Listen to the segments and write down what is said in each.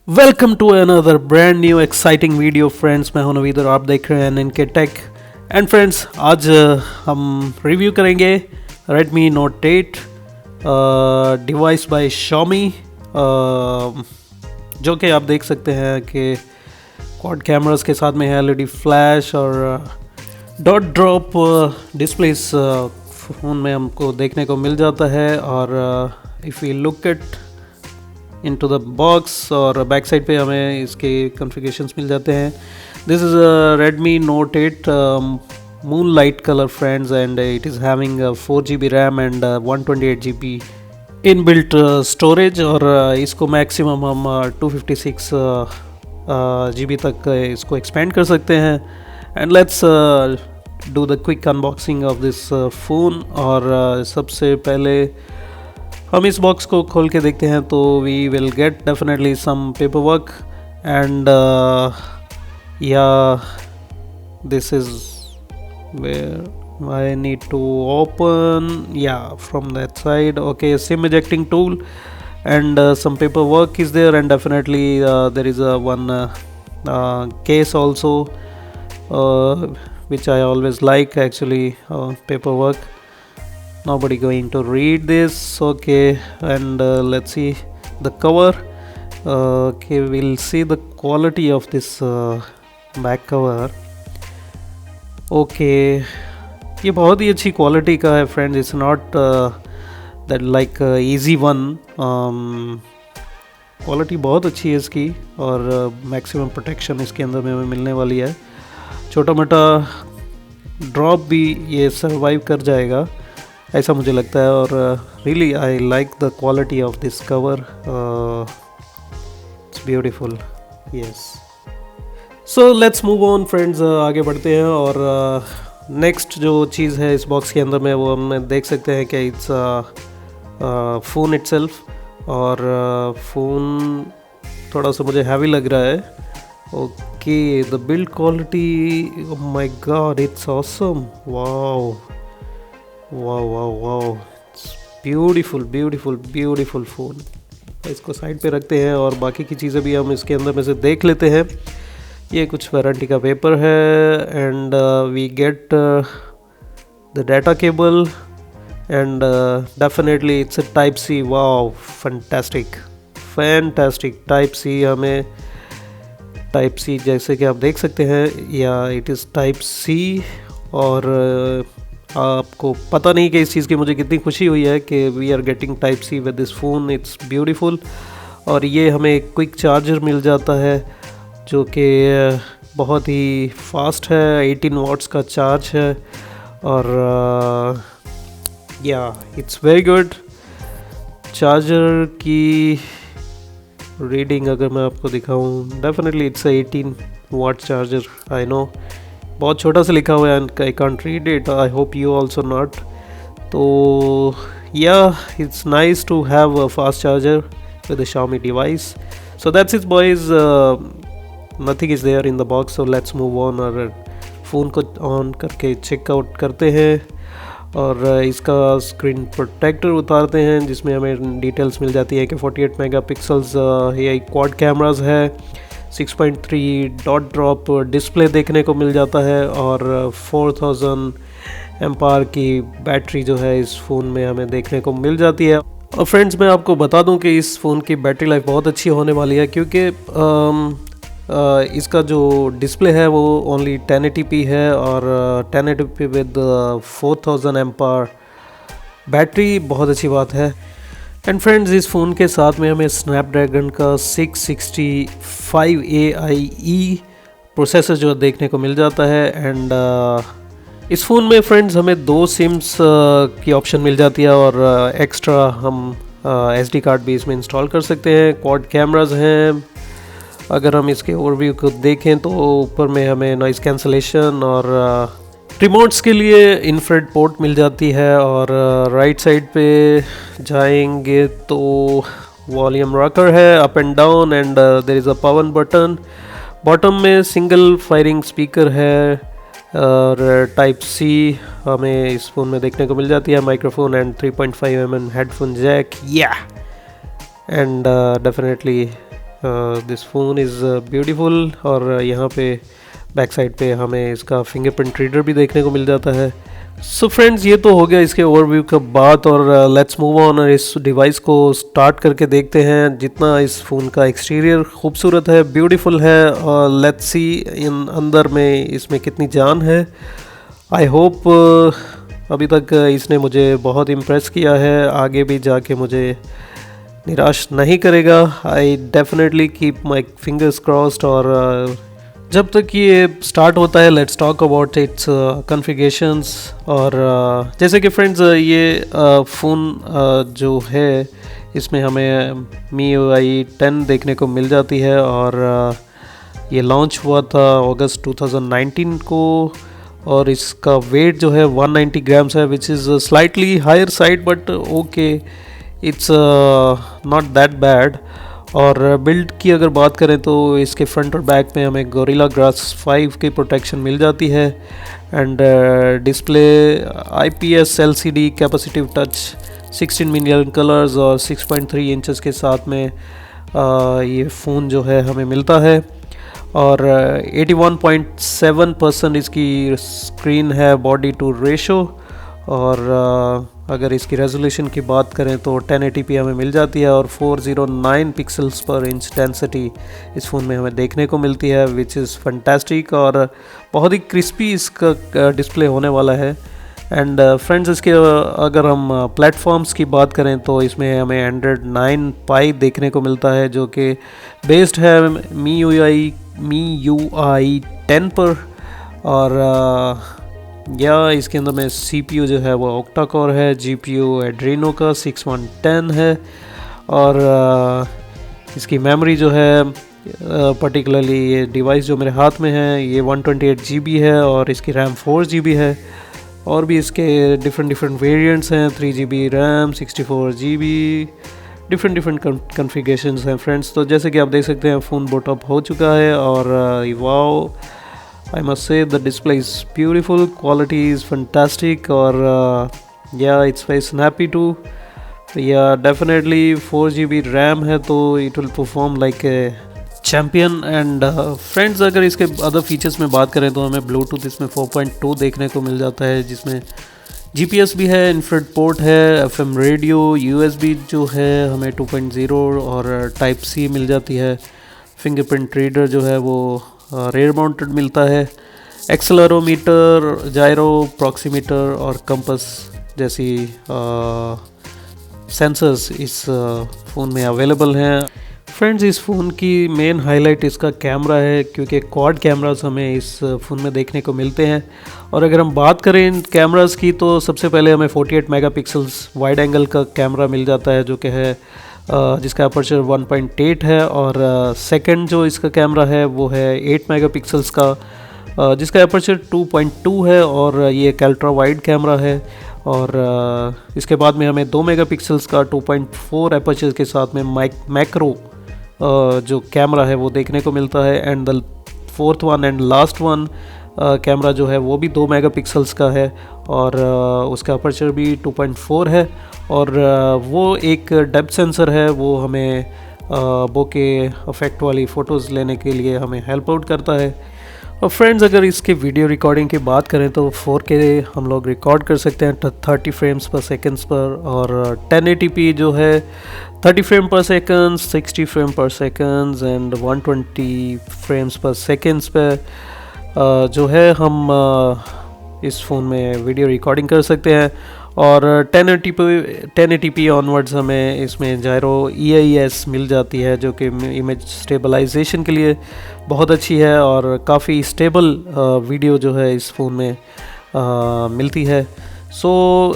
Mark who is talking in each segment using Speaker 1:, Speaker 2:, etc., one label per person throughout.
Speaker 1: Welcome to another brand new exciting video friends. मैं हूं नवीद और आप देख रहे हैं इनके टेक। एंड फ्रेंड्स, आज हम रिव्यू करेंगे Redmi Note 8 device by Xiaomi, जो कि आप देख सकते हैं कि क्वाड कैमरास के साथ में है, एलईडी फ्लैश और डॉट ड्रॉप डिस्प्ले इस फ़ोन में हमको देखने को मिल जाता है। और if you look at into the box और बैक साइड पे हमें इसके कॉन्फ़िगरेशंस मिल जाते हैं। This is Redmi Note 8 Moonlight color friends, and it is having 4 GB RAM and 128 GB inbuilt storage. और इसको मैक्सिमम हम 256 GB तक इसको एक्सपेंड कर सकते हैं। And let's do the quick unboxing of this phone. और सबसे पहले हम इस बॉक्स को खोल के देखते हैं तो we will get definitely some paper work and या this is where I need to open, yeah, from that side. Okay, SIM ejecting tool and some paperwork is there, and definitely there is a one case also, which I always like actually, paperwork. Nobody going to read this. Okay, and let's see the cover. Okay, we'll see the quality of this back cover. Okay, ये बहुत ही अच्छी quality का है friends. It's not that like easy one. Quality बहुत अच्छी है इसकी और मैक्सिमम प्रोटेक्शन इसके अंदर में हमें मिलने वाली है। छोटा मोटा ड्रॉप भी ये सर्वाइव कर जाएगा, ऐसा मुझे लगता है। और really I like the quality of this cover. It's beautiful, yes. So let's move on friends, आगे बढ़ते हैं। और नेक्स्ट जो चीज़ है इस बॉक्स के अंदर में वो हम देख सकते हैं कि इट्स फ़ोन इटसेल्फ। और फ़ोन थोड़ा सा मुझे हैवी लग रहा है। Okay, the build quality, oh my God, it's awesome. Wow wow wow wow, it's beautiful beautiful beautiful phone. इसको साइड पे रखते हैं और बाकी की चीज़ें भी हम इसके अंदर में से देख लेते हैं। ये कुछ वारंटी का पेपर है and we get the data cable and definitely it's a type C. Wow, fantastic fantastic type C. हमें टाइप सी जैसे कि आप देख सकते हैं, या इट इज़ टाइप सी। और आपको पता नहीं कि इस चीज़ की मुझे कितनी खुशी हुई है कि we are getting type C with this phone. It's beautiful. और ये हमें क्विक चार्जर मिल जाता है जो कि बहुत ही फास्ट है, 18 वाट्स का चार्ज है। और yeah it's very good. Charger की रीडिंग अगर मैं आपको दिखाऊं, definitely it's 18 watt charger. I know बहुत छोटा सा लिखा हुआ है, I can't read it, I hope you also not. तो yeah it's nice to have a fast charger with a Xiaomi device. So that's it boys, nothing is there in the box. So let's move on और phone को on करके checkout करते हैं और इसका screen protector उतारते हैं जिसमें हमें डिटेल्स मिल जाती है कि 48 मेगापिक्सल्स ये क्वाड कैमरास है, 6.3 डॉट ड्रॉप डिस्प्ले देखने को मिल जाता है और 4000 एम्पायर की बैटरी जो है इस फ़ोन में हमें देखने को मिल जाती है। और फ्रेंड्स, मैं आपको बता दूं कि इस फ़ोन की बैटरी लाइफ बहुत अच्छी होने वाली है, क्योंकि इसका जो डिस्प्ले है वो ओनली 1080p है और 1080p विद 4000 एम्पायर बैटरी, बहुत अच्छी बात है। एंड फ्रेंड्स, इस फ़ोन के साथ में हमें स्नैपड्रैगन का 665 AIE प्रोसेसर जो देखने को मिल जाता है। एंड इस फ़ोन में फ्रेंड्स हमें 2 सिम्स की ऑप्शन मिल जाती है और एक्स्ट्रा हम SD कार्ड भी इसमें इंस्टॉल कर सकते हैं। क्वाड कैमरास हैं। अगर हम इसके ओवरव्यू को देखें तो ऊपर में हमें नॉइज़ कैंसलेशन और रिमोट्स के लिए इंफ्रारेड पोर्ट मिल जाती है। और राइट साइड पे जाएंगे तो वॉल्यूम रॉकर है, up and down, and there is a power button. Bottom में सिंगल फायरिंग स्पीकर है और टाइप सी हमें इस फ़ोन में देखने को मिल जाती है। Microphone and 3.5 mm headphone jack, या and definitely this phone is beautiful. और यहाँ पे बैक साइड पे हमें इसका फिंगरप्रिंट रीडर भी देखने को मिल जाता है। सो फ्रेंड्स, ये तो हो गया इसके ओवरव्यू का बात, और लेट्स मूव ऑन और इस डिवाइस को स्टार्ट करके देखते हैं। जितना इस फ़ोन का एक्सटीरियर खूबसूरत है, ब्यूटीफुल है, और लेट्स सी इन अंदर में इसमें कितनी जान है। आई होप अभी तक इसने मुझे बहुत इम्प्रेस किया है, आगे भी जाके मुझे निराश नहीं करेगा। I definitely keep my fingers crossed. और जब तक ये स्टार्ट होता है, let's talk about it's configurations. और जैसे कि फ्रेंड्स, ये फ़ोन जो है, इसमें हमें MIUI 10 देखने को मिल जाती है। और ये लॉन्च हुआ था अगस्त 2019 को, और इसका वेट जो है 190 ग्राम्स है, which is slightly higher side, but okay, it's not that bad. और बिल्ड की अगर बात करें तो इसके फ्रंट और बैक में हमें गोरिल्ला ग्लास 5 की प्रोटेक्शन मिल जाती है। And display IPS LCD capacitive touch 16 million colours और 6.3 इंचेस के साथ में ये फ़ोन जो है हमें मिलता है। और 81.7% इसकी स्क्रीन है बॉडी टू रेशो। और अगर इसकी रेजोल्यूशन की बात करें तो 1080p हमें मिल जाती है, और 409 पिक्सल्स पर इंच डेंसिटी इस फ़ोन में हमें देखने को मिलती है, विच इज़ फैंटास्टिक। और बहुत ही क्रिस्पी इसका डिस्प्ले होने वाला है। एंड फ्रेंड्स, इसके अगर हम प्लेटफॉर्म्स की बात करें तो इसमें हमें एंड्रॉयड 9 पाई देखने को मिलता है, जो कि बेस्ड है MIUI 10 पर। और या इसके अंदर में CPU जो है वो ऑक्टा कोर है, GPU एड्रीनो का 6110 है। और इसकी मेमोरी जो है, पर्टिकुलरली ये डिवाइस जो मेरे हाथ में है, ये 128 GB है, और इसकी रैम 4 GB है। और भी इसके डिफरेंट वेरिएंट्स हैं, 3 GB RAM, 64 GB, different configurations हैं फ्रेंड्स। तो जैसे कि आप देख सकते हैं, फ़ोन बूट अप हो चुका है। और wow, I must say the display is beautiful, quality is fantastic, और yeah, it's very snappy too. Yeah, definitely 4 GB RAM है, तो it will perform like a champion. And friends, अगर इसके other features में बात करें तो हमें ब्लूटूथ इसमें 4.2 देखने को मिल जाता है, जिसमें GPS भी है, इंफ्रारेड पोर्ट है, FM रेडियो, USB जो है हमें 2.0, और टाइप C मिल जाती है। फिंगरप्रिंट रीडर जो है वो रेयर माउंटेड मिलता है। एक्सेलरोमीटर, जायरो, प्रॉक्सीमीटर और कंपास जैसी सेंसर्स इस फ़ोन में अवेलेबल हैं। फ्रेंड्स, इस फ़ोन की मेन हाईलाइट इसका कैमरा है, क्योंकि क्वाड कैमरास हमें इस फ़ोन में देखने को मिलते हैं। और अगर हम बात करें इन कैमरास की, तो सबसे पहले हमें 48 मेगापिक्सल्स वाइड एंगल का कैमरा मिल जाता है, जो कि है जिसका अपर्चर 1.8 है। और सेकंड जो इसका कैमरा है वो है 8 मेगापिक्सल्स का, जिसका अपर्चर 2.2 है, और ये एक अल्ट्रा वाइड कैमरा है। और इसके बाद में हमें 2 मेगापिक्सल्स का 2.4 अपर्चर के साथ में मैक्रो जो कैमरा है वो देखने को मिलता है। And the fourth one and last one camera जो है वो भी 2 मेगापिक्सल्स का है, और उसका अपर्चर भी 2.4 है। और वो एक डेप्थ सेंसर है, वो हमें बोके इफेक्ट वाली फ़ोटोज़ लेने के लिए हमें हेल्प आउट करता है। और फ्रेंड्स, अगर इसके वीडियो रिकॉर्डिंग की बात करें तो 4K हम लोग रिकॉर्ड कर सकते हैं 30 फ्रेम्स पर सेकेंड्स पर। और 1080p जो है 30 फ्रेम पर सेकेंड, 60 फ्रेम पर सेकेंड्स एंड 120 फ्रेम्स पर सेकेंड्स पर जो है हम इस फ़ोन में वीडियो रिकॉर्डिंग कर सकते हैं। और 1080p ऑनवर्ड्स हमें इसमें जायरो EIS मिल जाती है, जो कि इमेज स्टेबलाइजेशन के लिए बहुत अच्छी है, और काफ़ी स्टेबल वीडियो जो है इस फ़ोन में मिलती है। So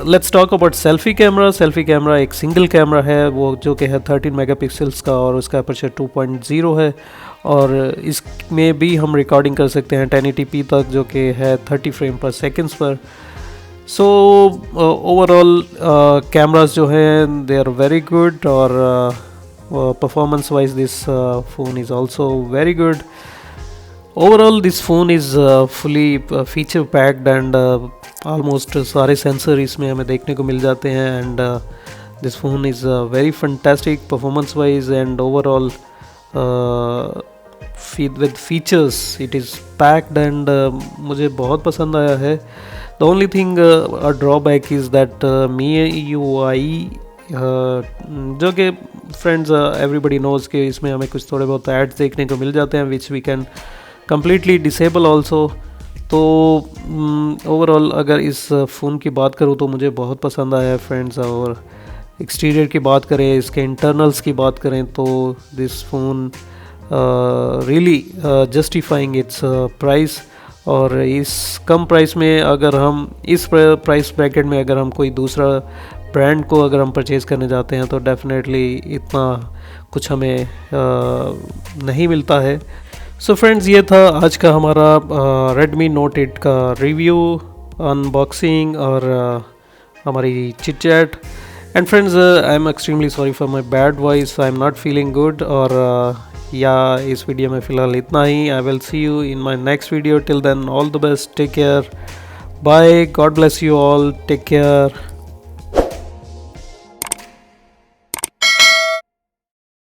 Speaker 1: let's talk about selfie camera. Selfie camera एक सिंगल कैमरा है, वो जो कि है 13 मेगापिक्सल्स का, और उसका अपर्चर 2.0 है। और इसमें भी हम रिकॉर्डिंग कर सकते हैं 1080p तक, जो कि है 30 फ्रेम पर सेकेंड्स पर। सो ओवरऑल कैमरास जो हैं दे आर वेरी गुड, और performance wise this phone is also very good. Overall this phone is fully feature packed, and almost सारे सेंसर इसमें हमें देखने को मिल जाते हैं। And this phone is very fantastic performance wise, and overall with features, it is packed and मुझे बहुत पसंद आया है। The only thing a drawback is that MIUI, जो कि फ्रेंड्स एवरीबडी नोज़ कि इसमें हमें कुछ थोड़े बहुत एड्स देखने को मिल जाते हैं which we can completely disable also. तो ओवरऑल अगर इस फ़ोन की बात करूँ तो मुझे बहुत पसंद आया है फ्रेंड्स। और एक्सटीरियर की बात करें, इसके इंटरनल्स की बात करें तो this phone really justifying it's price. और इस कम प्राइस में अगर हम इस प्राइस ब्रैकेट में अगर हम कोई दूसरा ब्रांड को अगर हम परचेज़ करने जाते हैं तो डेफिनेटली इतना कुछ हमें नहीं मिलता है। सो फ्रेंड्स, ये था आज का हमारा Redmi Note 8 का रिव्यू, अनबॉक्सिंग और हमारी chit chat. And friends, I am extremely sorry for my bad voice, I am not feeling good. और या इस वीडियो में फ़िलहाल इतना ही। I will see you in my next video. Till then all the best, take care, bye, God bless you all, take care.